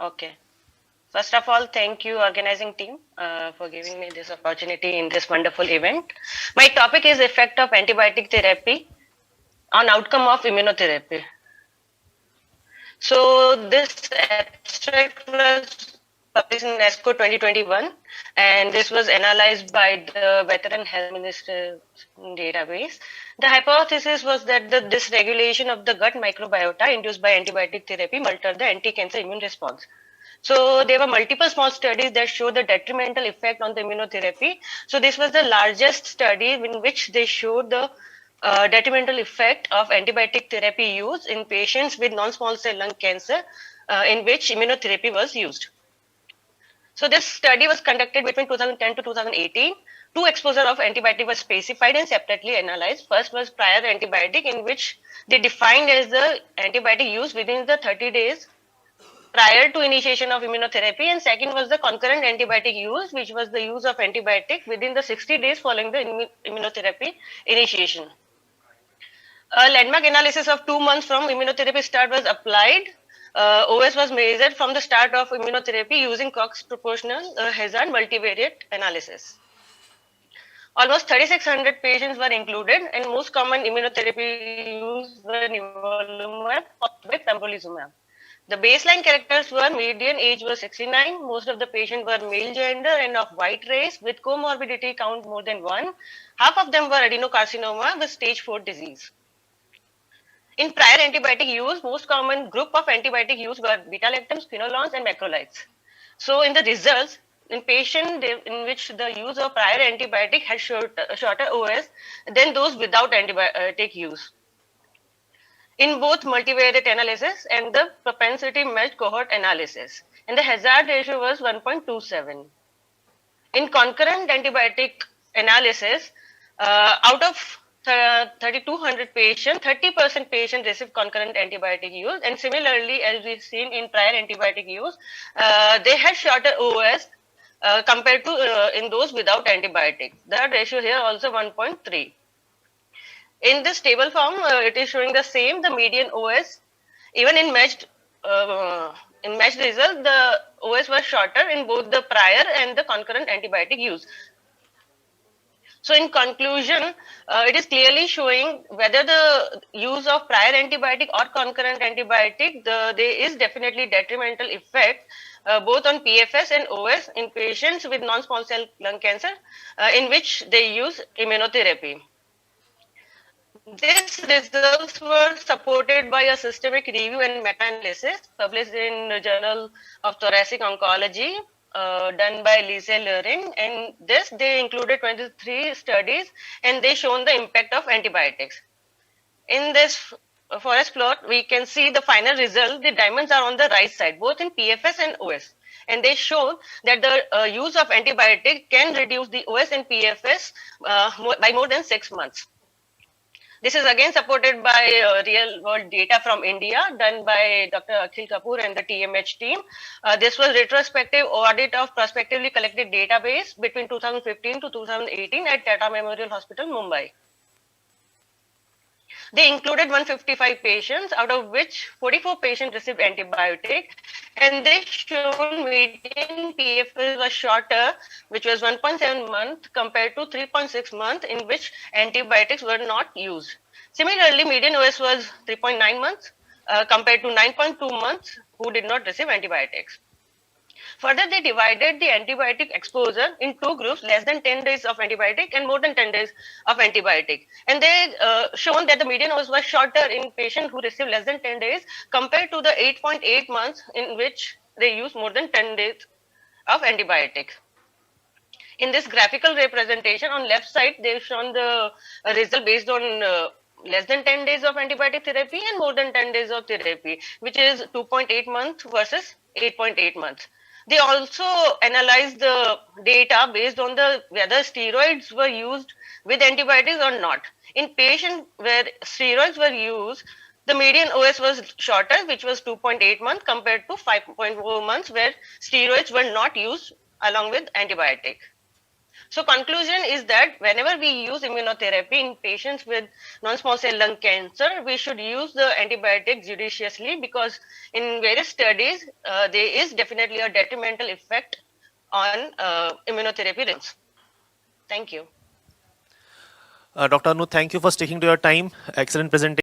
Okay. First of all, thank you, organizing team, for giving me this opportunity in this wonderful event. My topic is effect of antibiotic therapy on outcome of immunotherapy. So this abstract was published in ESCO 2021, and this was analyzed by the Veteran Health Minister database. The hypothesis was that the dysregulation of the gut microbiota induced by antibiotic therapy may alter the anti-cancer immune response. So there were multiple small studies that show the detrimental effect on the immunotherapy. So this was the largest study in which they showed the detrimental effect of antibiotic therapy use in patients with non-small cell lung cancer, in which immunotherapy was used. So this study was conducted between 2010 to 2018. Two exposure of antibiotic was specified and separately analyzed. First was prior antibiotic, in which they defined as the antibiotic use within the 30 days prior to initiation of immunotherapy, and second was the concurrent antibiotic use, which was the use of antibiotic within the 60 days following the immunotherapy initiation. A landmark analysis of 2 months from immunotherapy start was applied. OS was measured from the start of immunotherapy using Cox proportional hazard multivariate analysis. Almost 3,600 patients were included, and most common immunotherapy used were nivolumab with pembrolizumab. The baseline characters were median age was 69. Most of the patients were male gender and of white race with comorbidity count more than 1. Half of them were adenocarcinoma with stage 4 disease. In prior antibiotic use, most common group of antibiotic use were beta-lactams, quinolones, and macrolides. So in the results, in patient in which the use of prior antibiotic had shorter OS than those without antibiotic use. In both multivariate analysis and the propensity matched cohort analysis, and the hazard ratio was 1.27. In concurrent antibiotic analysis, out of 3,200 patients, 30% patients received concurrent antibiotic use, and similarly, as we've seen in prior antibiotic use, they had shorter OS compared to in those without antibiotic. The ratio here also 1.3. In this table form, it is showing the same, the median OS. Even in matched result, the OS was shorter in both the prior and the concurrent antibiotic use. So in conclusion, it is clearly showing whether the use of prior antibiotic or concurrent antibiotic, there is definitely detrimental effect both on PFS and OS in patients with non-small cell lung cancer in which they use immunotherapy. These results were supported by a systemic review and meta-analysis published in the Journal of Thoracic Oncology, done by Lisa Lurin. And this, they included 23 studies, and they shown the impact of antibiotics. In this forest plot, we can see the final result. The diamonds are on the right side, both in PFS and OS. And they show that the use of antibiotic can reduce the OS and PFS by more than 6 months. This is again supported by real world data from India done by Dr. Akhil Kapoor and the TMH team. This was retrospective audit of prospectively collected database between 2015 to 2018 at Tata Memorial Hospital, Mumbai. They included 155 patients, out of which 44 patients received antibiotic, and they showed median PFS was shorter, which was 1.7 months compared to 3.6 months in which antibiotics were not used. Similarly, median OS was 3.9 months compared to 9.2 months who did not receive antibiotics. Further, they divided the antibiotic exposure in two groups, less than 10 days of antibiotic and more than 10 days of antibiotic. And they shown that the median OS was shorter in patients who received less than 10 days compared to the 8.8 months in which they used more than 10 days of antibiotic. In this graphical representation on left side, they've shown the result based on less than 10 days of antibiotic therapy and more than 10 days of therapy, which is 2.8 months versus 8.8 months. They also analyzed the data based on the whether steroids were used with antibiotics or not. In patients where steroids were used, the median OS was shorter, which was 2.8 months compared to 5.4 months where steroids were not used along with antibiotic. So conclusion is that whenever we use immunotherapy in patients with non-small cell lung cancer, we should use the antibiotic judiciously, because in various studies, there is definitely a detrimental effect on immunotherapy results. Thank you. Dr. Anu, thank you for sticking to your time. Excellent presentation.